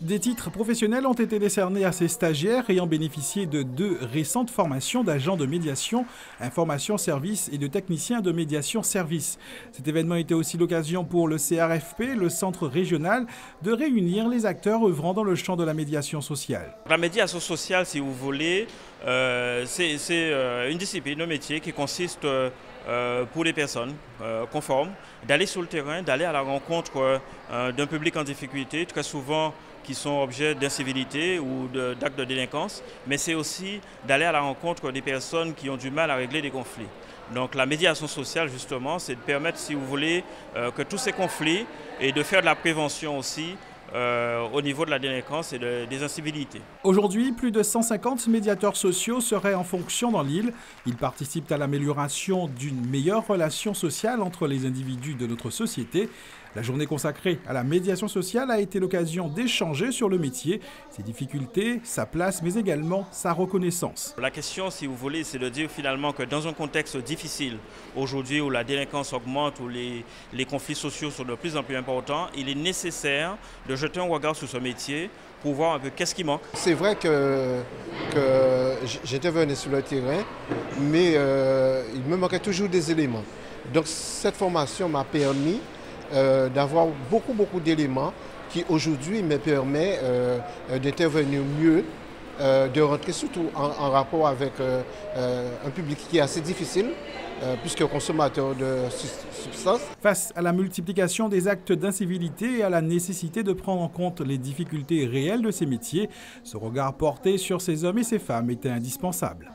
Des titres professionnels ont été décernés à ces stagiaires ayant bénéficié de 2 récentes formations d'agents de médiation, information service et de techniciens de médiation service. Cet événement était aussi l'occasion pour le CRFP, le centre régional, de réunir les acteurs œuvrant dans le champ de la médiation sociale. La médiation sociale, si vous voulez, c'est une discipline, un métier qui consiste pour les personnes conformes d'aller sur le terrain, d'aller à la rencontre d'un public en difficulté, très souvent qui sont objets d'incivilité ou d'actes de délinquance, mais c'est aussi d'aller à la rencontre des personnes qui ont du mal à régler des conflits. Donc la médiation sociale, justement, c'est de permettre, si vous voulez, que tous ces conflits et de faire de la prévention aussi au niveau de la délinquance et des incivilités. Aujourd'hui, plus de 150 médiateurs sociaux seraient en fonction dans l'île. Ils participent à l'amélioration d'une meilleure relation sociale entre les individus de notre société. La journée consacrée à la médiation sociale a été l'occasion d'échanger sur le métier, ses difficultés, sa place, mais également sa reconnaissance. La question, si vous voulez, c'est de dire finalement que dans un contexte difficile, aujourd'hui où la délinquance augmente, où les conflits sociaux sont de plus en plus importants, il est nécessaire de jeter un regard sur ce métier pour voir un peu qu'est-ce qui manque. C'est vrai que j'étais venu sur le terrain, mais il me manquait toujours des éléments. Donc cette formation m'a permis d'avoir beaucoup d'éléments qui aujourd'hui me permet d'intervenir mieux, de rentrer surtout en rapport avec un public qui est assez difficile, puisque consommateur de substances. Face à la multiplication des actes d'incivilité et à la nécessité de prendre en compte les difficultés réelles de ces métiers, ce regard porté sur ces hommes et ces femmes était indispensable.